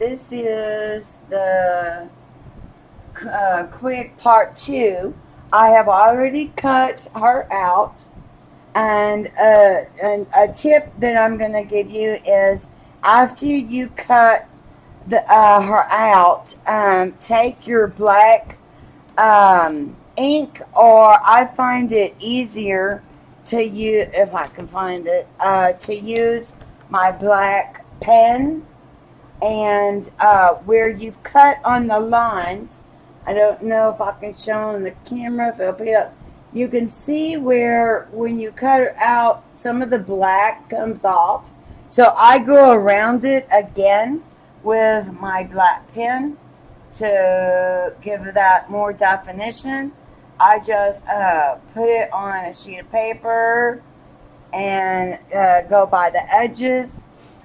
this is the quick part 2. I have already cut her out. And a tip that I'm going to give you is after you cut her out, take your black ink, or I find it easier to use, if I can find it, to use my black pen, and where you've cut on the lines. I don't know if I can show on the camera, if it'll be up. You can see where when you cut it out, some of the black comes off. So I go around it again with my black pen to give that more definition. I just put it on a sheet of paper and go by the edges.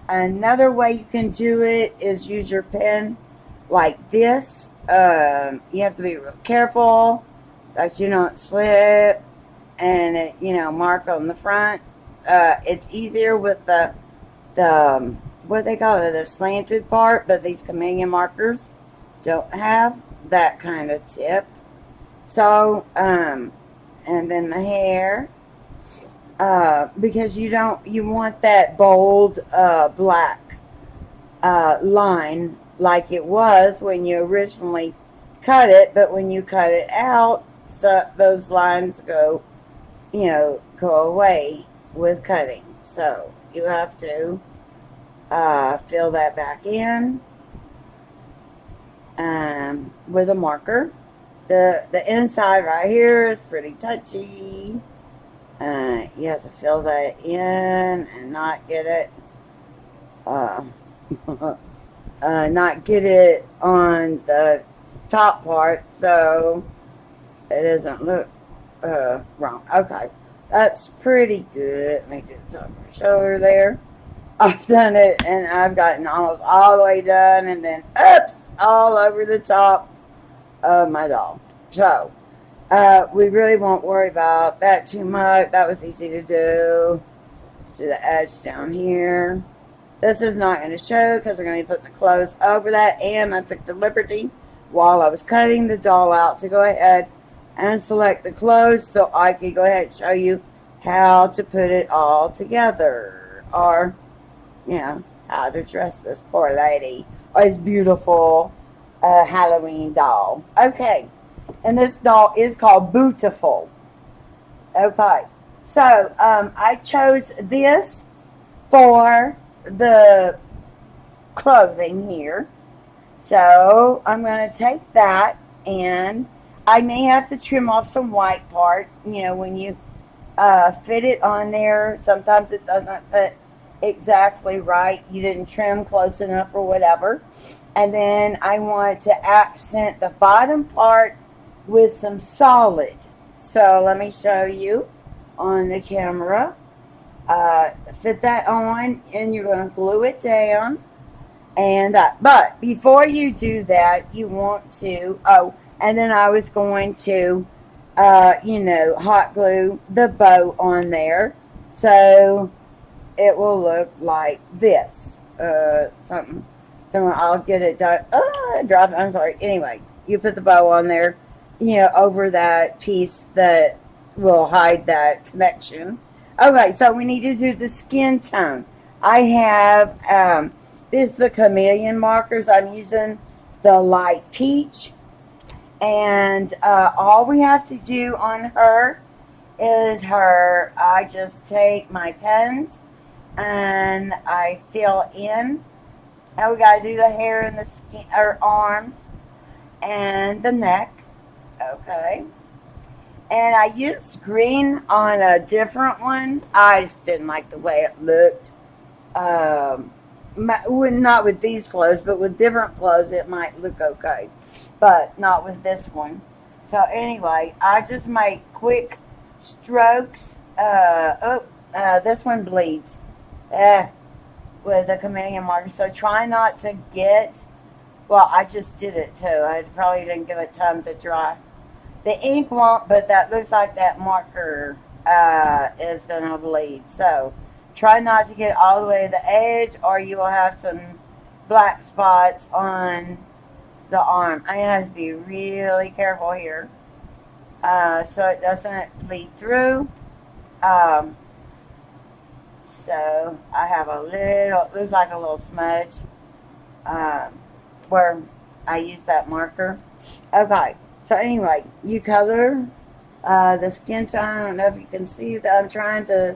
Another way you can do it is use your pen like this. You have to be real careful that you don't slip and it, mark on the front. It's easier with the what they call it, the slanted part, but these chameleon markers don't have that kind of tip. So, and then the hair, because you want that bold black line like it was when you originally cut it, but when you cut it out, so those lines go away with cutting. So you have to fill that back in with a marker. The inside right here is pretty touchy. You have to fill that in and not get it on the top part, so it doesn't look wrong. Okay, that's pretty good. Let me do the top of my shoulder there. I've done it, and I've gotten almost all the way done, and then oops, all over the top of my doll. So we really won't worry about that too much. That was easy to do. Let's do the edge down here. This is not going to show because we're going to be putting the clothes over that, and I took the liberty while I was cutting the doll out to go ahead and select the clothes so I could go ahead and show you how to put it all together, or how to dress this poor lady, or this beautiful Halloween doll. Okay, and this doll is called BOOTIFUL. Okay, so I chose this for the clothing here. So I'm going to take that, and I may have to trim off some white part. When you fit it on there, sometimes it doesn't fit exactly right. You didn't trim close enough or whatever. And then I want to accent the bottom part with some solid. So let me show you on the camera. Fit that on, and you're going to glue it down. And but before you do that, you want to and then I was going to hot glue the bow on there, so it will look like this. Something. So I'll get it done. Drop it. I'm sorry. Anyway, you put the bow on there, over that piece that will hide that connection. Okay, so we need to do the skin tone. I have, this is the chameleon markers. I'm using the light peach. And all we have to do on her is I just take my pens and I fill in. Now we got to do the hair and the skin, or arms and the neck. Okay. And I used green on a different one. I just didn't like the way it looked. Not with these clothes, but with different clothes it might look okay. But not with this one. So anyway, I just make quick strokes. This one bleeds. With the chameleon marker. So try not to get... Well, I just did it too. I probably didn't give it time to dry. The ink won't, but that looks like that marker is going to bleed. So try not to get all the way to the edge, or you will have some black spots on the arm. I have to be really careful here so it doesn't bleed through. Um, so I have a little, looks like a little smudge um, where I used that marker. Okay, so anyway, you color the skin tone. I don't know if you can see that. I'm trying to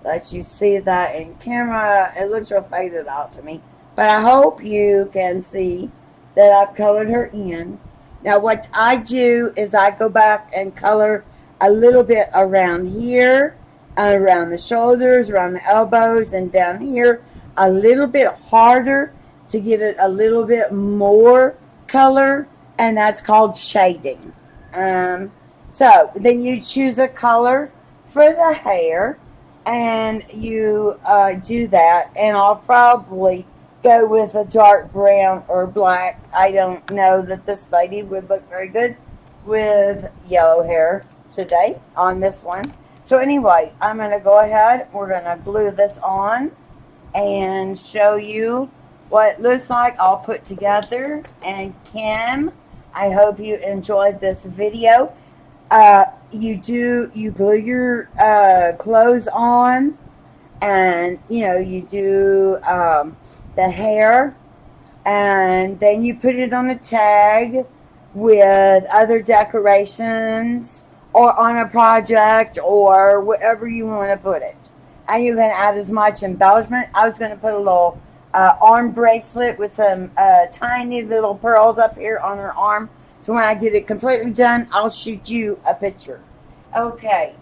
let you see that in camera. It looks real faded out to me. But I hope you can see that I've colored her in. Now what I do is I go back and color a little bit around here, around the shoulders, around the elbows, and down here a little bit harder to give it a little bit more color, and that's called shading. So then you choose a color for the hair, and you do that, and I'll probably go with a dark brown or black. I don't know that this lady would look very good with yellow hair today on this one. So anyway, I'm going to go ahead. We're going to glue this on and show you what it looks like all put together. And Kim, I hope you enjoyed this video. You glue your clothes on, and you do the hair, and then you put it on a tag with other decorations or on a project or wherever you want to put it. And you can add as much embellishment. I was going to put a little arm bracelet with some tiny little pearls up here on her arm. So when I get it completely done, I'll shoot you a picture. Okay,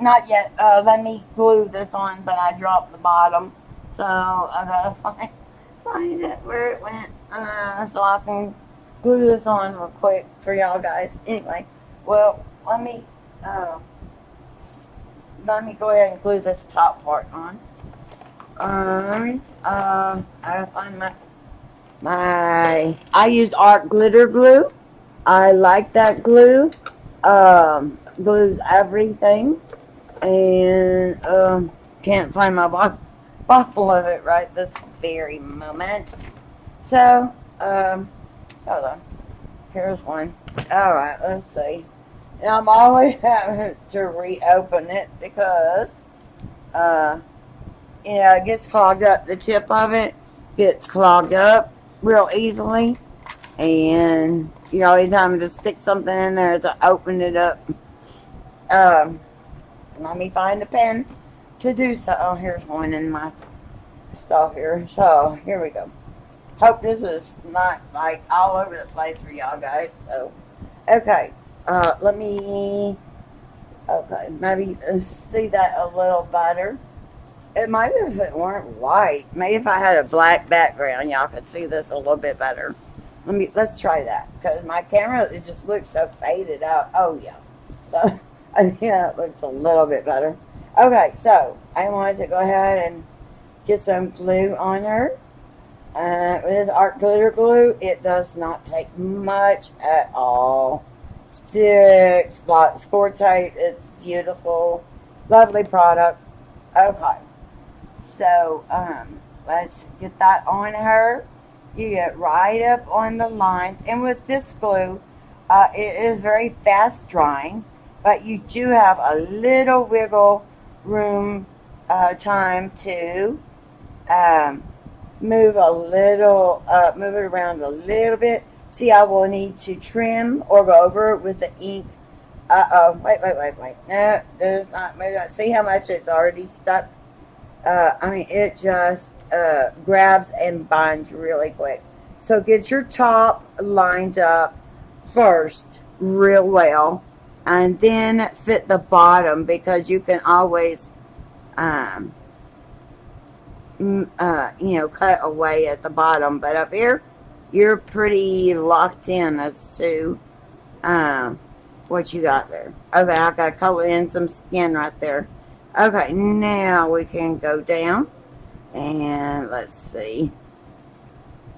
not yet. Let me glue this on, but I dropped the bottom. So I gotta find it where it went, so I can glue this on real quick for y'all guys. Anyway, well, let me go ahead and glue this top part on. I gotta find I use art glitter glue. I like that glue. Glues everything, and can't find my bottle of it right this very moment. So hold on, here's one. All right, let's see. And I'm always having to reopen it because it gets clogged up. The tip of it gets clogged up real easily, and you're always having to stick something in there to open it up. Let me find a pen to do so. Oh, here's one in my stuff here. So here we go. Hope this is not like all over the place for y'all guys. So okay, maybe see that a little better. It might be if it weren't white. Maybe if I had a black background, y'all could see this a little bit better. Let's try that, because my camera, it just looks so faded out. Oh yeah, so, yeah, it looks a little bit better. Okay, so I wanted to go ahead and get some glue on her. With this art glitter glue, it does not take much at all. Sticks like score tape. It's beautiful, lovely product. Okay, so let's get that on her. You get right up on the lines, and with this glue, it is very fast drying, but you do have a little wiggle room time to move it around a little bit. See, I will need to trim or go over it with the ink. Wait. No, there's not. Maybe not. See how much it's already stuck? It just grabs and binds really quick. So get your top lined up first real well, and then fit the bottom, because you can always cut away at the bottom, but up here you're pretty locked in as to what you got there. Okay, I got to color in some skin right there. Okay, now we can go down, and let's see.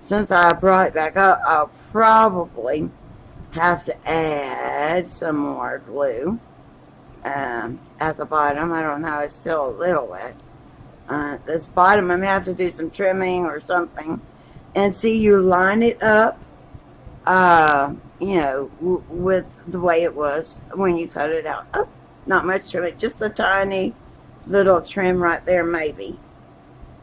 Since I brought it back up, I'll probably have to add some more glue at the bottom. I don't know, it's still a little wet. This bottom, I'm going to have to do some trimming or something. And see, you line it up, you know, with the way it was when you cut it out. Oh, not much trimming, just a tiny little trim right there, maybe.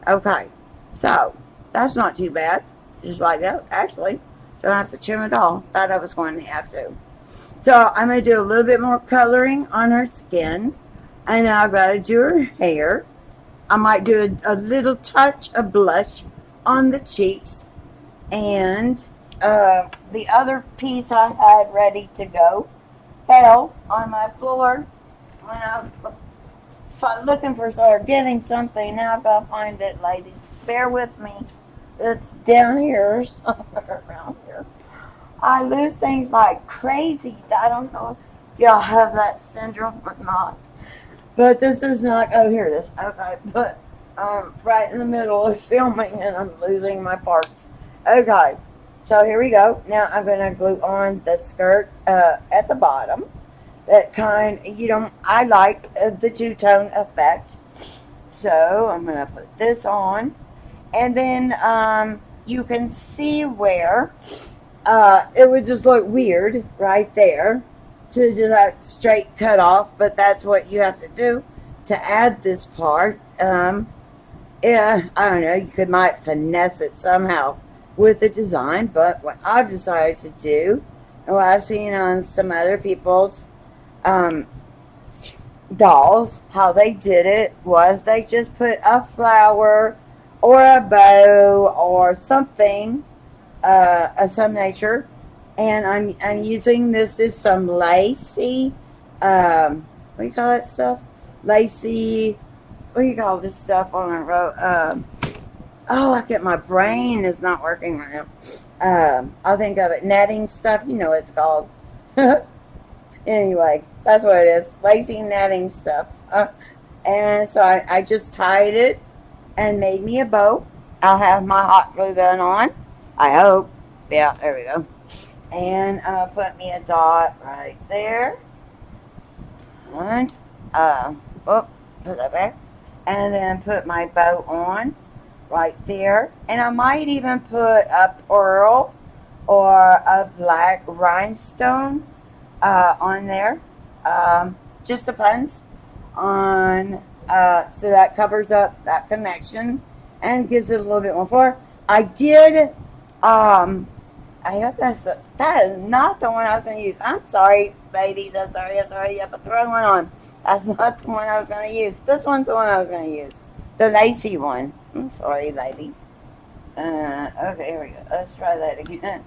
Okay, so that's not too bad. Just like that, actually. Don't have to trim at all. Thought I was going to have to. So I'm going to do a little bit more coloring on her skin. And now I've got to do her hair. I might do a little touch of blush on the cheeks. And the other piece I had ready to go fell on my floor when I was looking for or getting something. Now I've got to find it, ladies. Bear with me. It's down here somewhere around here. I lose things like crazy. I don't know if y'all have that syndrome or not. But this is not, oh, here it is. Okay, but right in the middle of filming and I'm losing my parts. Okay, so here we go. Now I'm going to glue on the skirt at the bottom. That kind, you know, I like the two-tone effect. So I'm going to put this on. And then you can see where it would just look weird right there to just have straight cut off, but that's what you have to do to add this part. Yeah, I don't know, you might finesse it somehow with the design, but what I've decided to do, and what I've seen on some other people's dolls, how they did it was they just put a flower or a bow or something of some nature. And I'm using this is some lacy, what do you call that stuff? Lacy, what do you call this stuff on a row? Oh, I get my brain is not working right now. I'll think of it. Netting stuff, you know what it's called. Anyway, that's what it is. Lacy netting stuff. And so I just tied it and made me a bow. I'll have my hot glue gun on. I hope. Yeah, there we go. And put me a dot right there. And, put that back. And then put my bow on right there. And I might even put a pearl or a black rhinestone on there. Just depends on, so that covers up that connection and gives it a little bit more form. I did, I hope that is not the one I was going to use. I'm sorry, ladies. I'm sorry. You have to throw one on. That's not the one I was going to use. This one's the one I was going to use. The lacy one. I'm sorry, ladies. Okay, here we go. Let's try that again.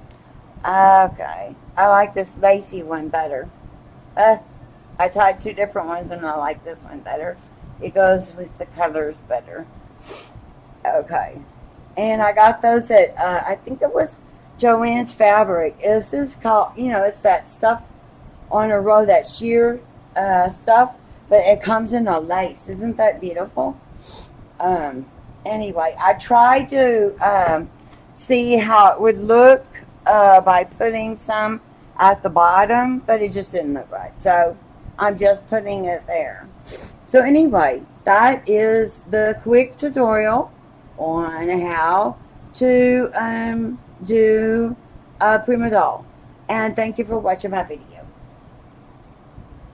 Okay. I like this lacy one better. I tried two different ones and I like this one better. It goes with the colors better. Okay. And I got those at, I think it was Joann's Fabric. This is called, you know, it's that stuff on a row, that sheer stuff, but it comes in a lace. Isn't that beautiful? Anyway, I tried to see how it would look by putting some at the bottom, but it just didn't look right. So I'm just putting it there. So anyway, that is the quick tutorial on how to do a prima doll. And thank you for watching my video.